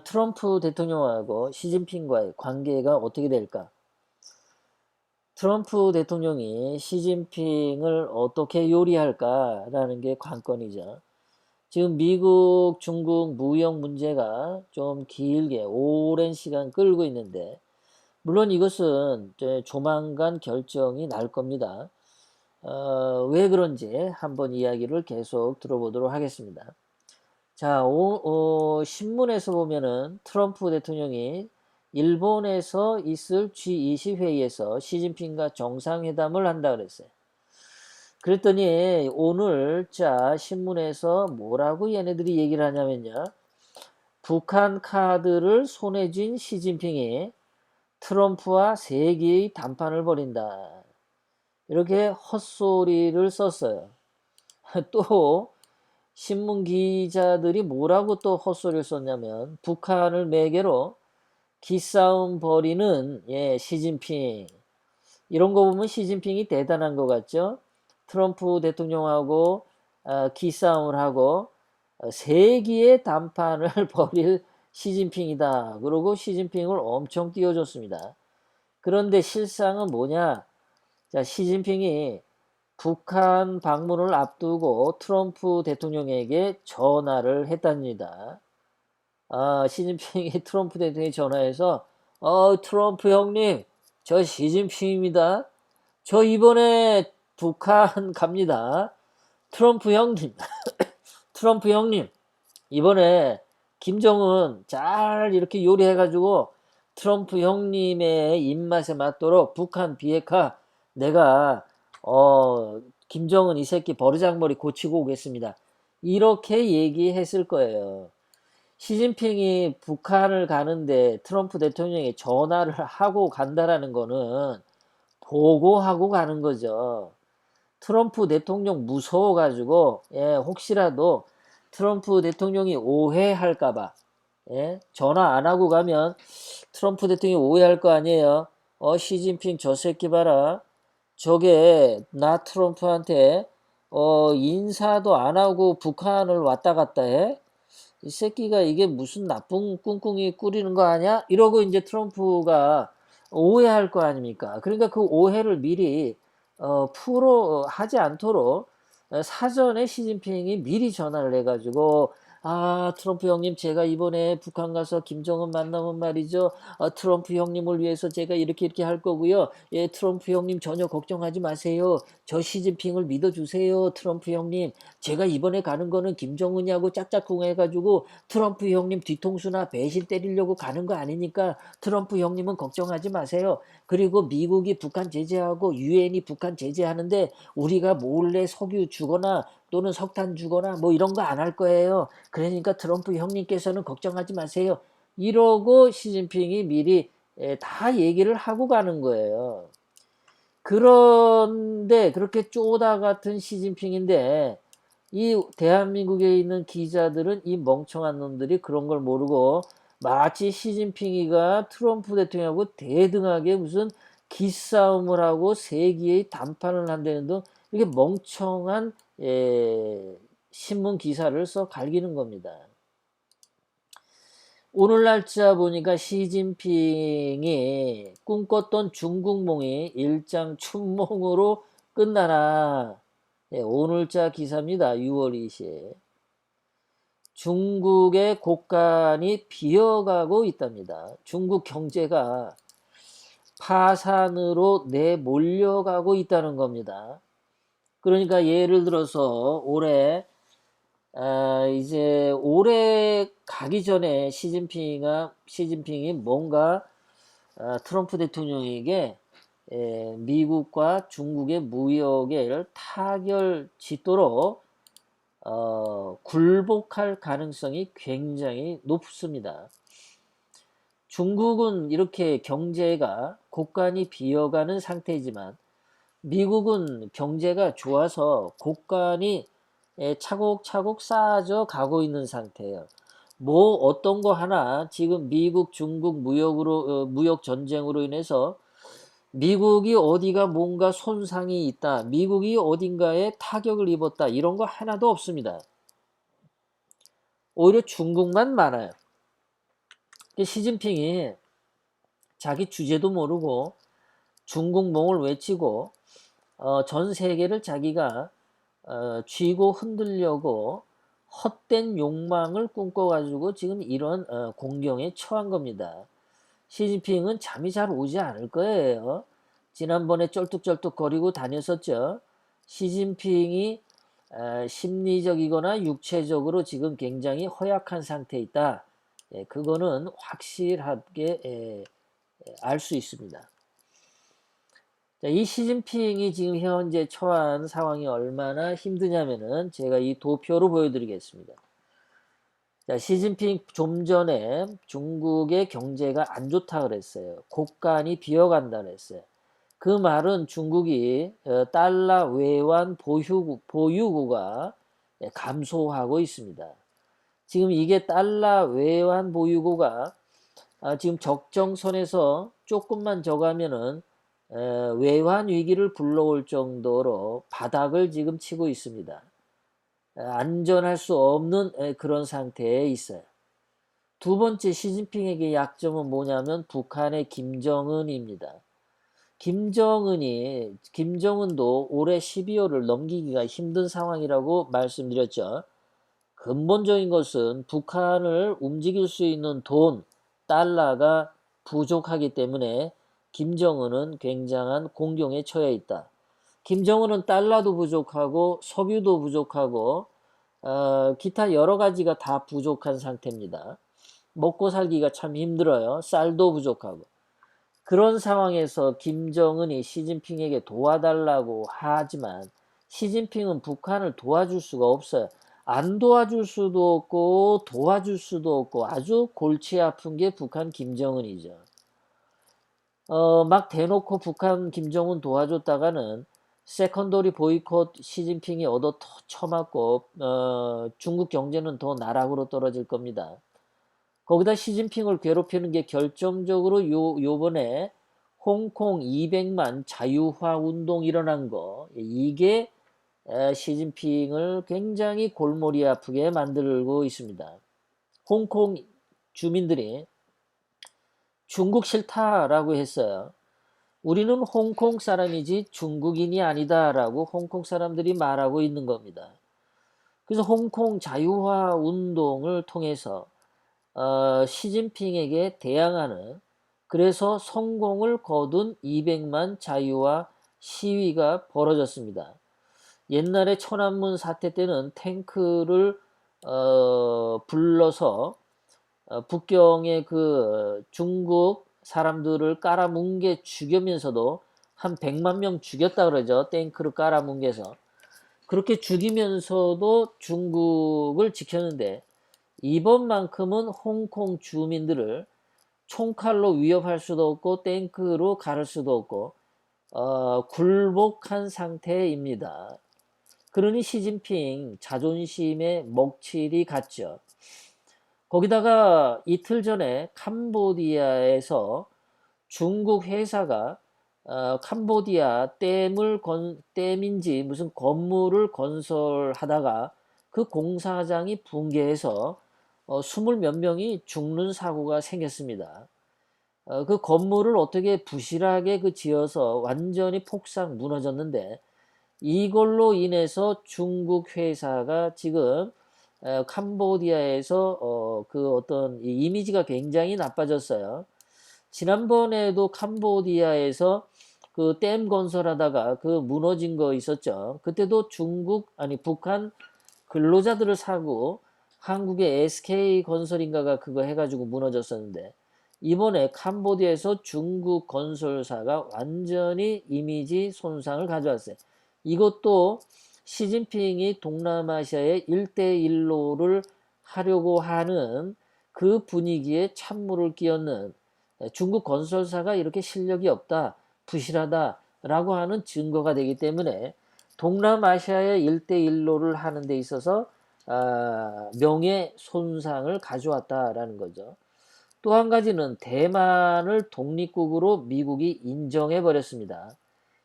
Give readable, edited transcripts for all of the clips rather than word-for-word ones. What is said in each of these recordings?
트럼프 대통령하고 시진핑과의 관계가 어떻게 될까? 트럼프 대통령이 시진핑을 어떻게 요리할까라는 게 관건이죠. 지금 미국, 중국 무역 문제가 좀 길게 오랜 시간 끌고 있는데, 물론 이것은 이제 조만간 결정이 날 겁니다. 왜 그런지 한번 이야기를 계속 들어보도록 하겠습니다. 자, 신문에서 보면은 트럼프 대통령이 일본에서 있을 G20 회의에서 시진핑과 정상회담을 한다 그랬어요. 그랬더니 오늘 자 신문에서 뭐라고 얘네들이 얘기를 하냐면요. 북한 카드를 손에 쥔 시진핑이 트럼프와 세계의 담판을 벌인다. 이렇게 헛소리를 썼어요. 또 신문 기자들이 뭐라고 또 헛소리를 썼냐면 북한을 매개로 기싸움 벌이는 시진핑, 이런 거 보면 시진핑이 대단한 것 같죠. 트럼프 대통령하고 기싸움을 하고 세기의 담판을 벌일 시진핑이다. 그러고 시진핑을 엄청 띄워줬습니다. 그런데 실상은 뭐냐? 자, 시진핑이 북한 방문을 앞두고 트럼프 대통령에게 전화를 했답니다. 시진핑이 트럼프 대통령에 전화해서 트럼프 형님, 저 시진핑입니다. 저 이번에 북한 갑니다. 트럼프 형님, 트럼프 형님, 이번에 김정은 잘 이렇게 요리해가지고 트럼프 형님의 입맛에 맞도록 북한 비핵화 내가 김정은 이 새끼 버르장머리 고치고 오겠습니다. 이렇게 얘기했을 거예요. 시진핑이 북한을 가는데 트럼프 대통령이 전화를 하고 간다라는 거는 보고하고 가는 거죠. 트럼프 대통령 무서워가지고 혹시라도 트럼프 대통령이 오해할까봐 전화 안 하고 가면 트럼프 대통령이 오해할 거 아니에요. 시진핑 저 새끼 봐라. 저게 나 트럼프한테 인사도 안 하고 북한을 왔다 갔다 해? 이 새끼가 이게 무슨 나쁜 꿍꿍이 꾸리는 거 아니야? 이러고 이제 트럼프가 오해할 거 아닙니까? 그러니까 그 오해를 미리 풀어 하지 않도록 사전에 시진핑이 미리 전화를 해가지고 트럼프 형님 제가 이번에 북한 가서 김정은 만나면 말이죠. 트럼프 형님을 위해서 제가 이렇게 할 거고요. 예, 트럼프 형님 전혀 걱정하지 마세요. 저 시진핑을 믿어주세요. 트럼프 형님. 제가 이번에 가는 거는 김정은이하고 짝짝꿍 해가지고 트럼프 형님 뒤통수나 배실 때리려고 가는 거 아니니까 트럼프 형님은 걱정하지 마세요. 그리고 미국이 북한 제재하고 유엔이 북한 제재하는데 우리가 몰래 석유 주거나 또는 석탄 주거나 뭐 이런 거 안 할 거예요. 그러니까 트럼프 형님께서는 걱정하지 마세요. 이러고 시진핑이 미리 다 얘기를 하고 가는 거예요. 그런데 그렇게 쪼다 같은 시진핑인데 이 대한민국에 있는 기자들은 이 멍청한 놈들이 그런 걸 모르고 마치 시진핑이가 트럼프 대통령하고 대등하게 무슨 기싸움을 하고 세기의 담판을 한다는 등 이렇게 멍청한 신문 기사를 써 갈기는 겁니다. 오늘 날짜 보니까 시진핑이 꿈꿨던 중국몽이 일장 춘몽으로 끝나나. 오늘자 기사입니다. 6월 20일. 중국의 곳간이 비어가고 있답니다. 중국 경제가 파산으로 내몰려가고 있다는 겁니다. 그러니까 예를 들어서 이제 올해 가기 전에 시진핑이 뭔가 트럼프 대통령에게 미국과 중국의 무역을 타결 짓도록 굴복할 가능성이 굉장히 높습니다. 중국은 이렇게 경제가 곳간이 비어가는 상태이지만 미국은 경제가 좋아서 곳간이 차곡차곡 쌓아져 가고 있는 상태예요. 뭐 어떤 거 하나 지금 미국 중국 무역 전쟁으로 인해서 미국이 어디가 뭔가 손상이 있다, 미국이 어딘가에 타격을 입었다, 이런 거 하나도 없습니다. 오히려 중국만 많아요. 시진핑이 자기 주제도 모르고 중국몽을 외치고 전 세계를 자기가 쥐고 흔들려고 헛된 욕망을 꿈꿔가지고 지금 이런 공경에 처한 겁니다. 시진핑은 잠이 잘 오지 않을 거예요. 지난번에 쩔뚝쩔뚝거리고 다녔었죠. 시진핑이 심리적이거나 육체적으로 지금 굉장히 허약한 상태에 있다. 예, 그거는 확실하게 알 수 있습니다. 자, 이 시진핑이 지금 현재 처한 상황이 얼마나 힘드냐면은 제가 이 도표로 보여드리겠습니다. 자, 시진핑 좀 전에 중국의 경제가 안 좋다 그랬어요. 곳간이 비어간다 그랬어요. 그 말은 중국이 달러 외환 보유고가 감소하고 있습니다. 지금 이게 달러 외환 보유고가 지금 적정선에서 조금만 더 가면은 외환 위기를 불러올 정도로 바닥을 지금 치고 있습니다. 안전할 수 없는 그런 상태에 있어요. 두 번째 시진핑에게 약점은 뭐냐면 북한의 김정은입니다. 김정은도 올해 12월을 넘기기가 힘든 상황이라고 말씀드렸죠. 근본적인 것은 북한을 움직일 수 있는 돈, 달러가 부족하기 때문에 김정은은 굉장한 공경에 처해 있다. 김정은은 달러도 부족하고 석유도 부족하고 기타 여러 가지가 다 부족한 상태입니다. 먹고 살기가 참 힘들어요. 쌀도 부족하고. 그런 상황에서 김정은이 시진핑에게 도와달라고 하지만 시진핑은 북한을 도와줄 수가 없어요. 안 도와줄 수도 없고 도와줄 수도 없고 아주 골치 아픈 게 북한 김정은이죠. 막 대놓고 북한 김정은 도와줬다가는 세컨더리 보이콧 시진핑이 얻어 쳐맞고 중국 경제는 더 나락으로 떨어질 겁니다. 거기다 시진핑을 괴롭히는 게 결정적으로 요번에 홍콩 200만 자유화 운동 일어난 거, 이게 시진핑을 굉장히 골머리 아프게 만들고 있습니다. 홍콩 주민들이 중국 싫다라고 했어요. 우리는 홍콩 사람이지 중국인이 아니다라고 홍콩 사람들이 말하고 있는 겁니다. 그래서 홍콩 자유화 운동을 통해서 시진핑에게 대항하는, 그래서 성공을 거둔 200만 자유화 시위가 벌어졌습니다. 옛날에 천안문 사태 때는 탱크를 불러서 북경의 그 중국 사람들을 깔아뭉개 죽이면서도 한 100만 명 죽였다 그러죠. 탱크를 깔아뭉개서. 그렇게 죽이면서도 중국을 지켰는데 이번만큼은 홍콩 주민들을 총칼로 위협할 수도 없고 탱크로 가를 수도 없고 굴복한 상태입니다. 그러니 시진핑 자존심에 먹칠이 갔죠. 거기다가 이틀 전에 캄보디아에서 중국 회사가 캄보디아 댐인지 무슨 건물을 건설하다가 그 공사장이 붕괴해서 20몇 명이 죽는 사고가 생겼습니다. 그 건물을 어떻게 부실하게 지어서 완전히 폭삭 무너졌는데 이걸로 인해서 중국 회사가 지금 캄보디아에서 그 어떤 이미지가 굉장히 나빠졌어요. 지난번에도 캄보디아에서 그 댐 건설하다가 그 무너진 거 있었죠. 그때도 북한 근로자들을 사고 한국의 SK 건설인가가 그거 해가지고 무너졌었는데 이번에 캄보디아에서 중국 건설사가 완전히 이미지 손상을 가져왔어요. 이것도 시진핑이 동남아시아의 1대1로를 하려고 하는 그 분위기에 찬물을 끼얹는, 중국 건설사가 이렇게 실력이 없다, 부실하다 라고 하는 증거가 되기 때문에 동남아시아의 1대1로를 하는 데 있어서 명예 손상을 가져왔다라는 거죠. 또 한 가지는 대만을 독립국으로 미국이 인정해 버렸습니다.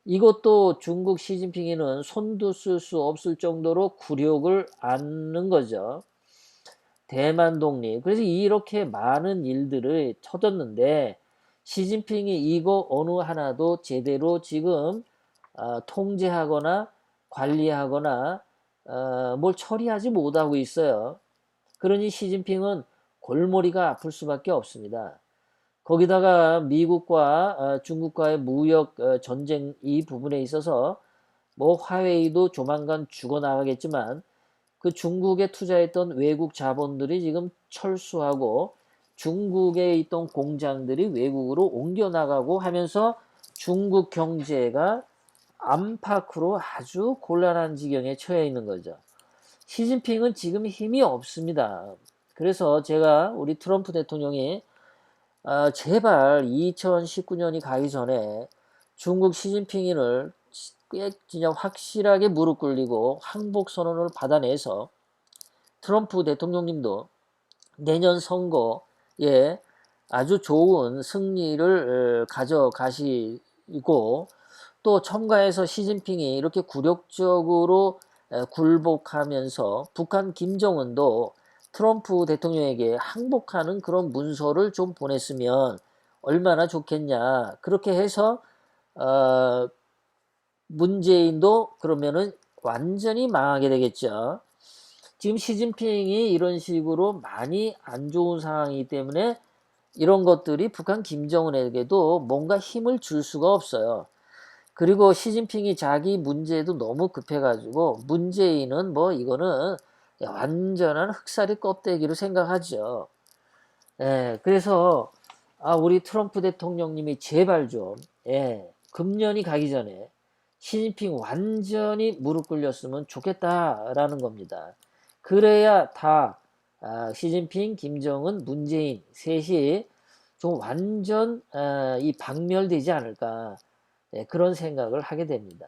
이것도 중국 시진핑이는 손도 쓸 수 없을 정도로 굴욕을 안는 거죠. 대만 독립. 그래서 이렇게 많은 일들을 터졌는데 시진핑이 이거 어느 하나도 제대로 지금 통제하거나 관리하거나 뭘 처리하지 못하고 있어요. 그러니 시진핑은 골머리가 아플 수밖에 없습니다. 거기다가 미국과 중국과의 무역 전쟁 이 부분에 있어서 뭐 화웨이도 조만간 죽어나가겠지만 그 중국에 투자했던 외국 자본들이 지금 철수하고 중국에 있던 공장들이 외국으로 옮겨나가고 하면서 중국 경제가 안팎으로 아주 곤란한 지경에 처해 있는 거죠. 시진핑은 지금 힘이 없습니다. 그래서 제가 우리 트럼프 대통령이 제발 2019년이 가기 전에 중국 시진핑인을 꽤 그냥 확실하게 무릎 꿇리고 항복 선언을 받아내서 트럼프 대통령님도 내년 선거에 아주 좋은 승리를 가져가시고 또 첨가해서 시진핑이 이렇게 굴욕적으로 굴복하면서 북한 김정은도 트럼프 대통령에게 항복하는 그런 문서를 좀 보냈으면 얼마나 좋겠냐. 그렇게 해서 문재인도 그러면은 완전히 망하게 되겠죠. 지금 시진핑이 이런 식으로 많이 안 좋은 상황이기 때문에 이런 것들이 북한 김정은에게도 뭔가 힘을 줄 수가 없어요. 그리고 시진핑이 자기 문제도 너무 급해가지고 문재인은 뭐 이거는 완전한 흑살이 껍데기로 생각하죠. 예, 그래서 우리 트럼프 대통령님이 제발 좀 금년이 가기 전에 시진핑 완전히 무릎 꿇렸으면 좋겠다라는 겁니다. 그래야 다 시진핑, 김정은, 문재인 셋이 좀 완전 이 박멸되지 않을까 그런 생각을 하게 됩니다.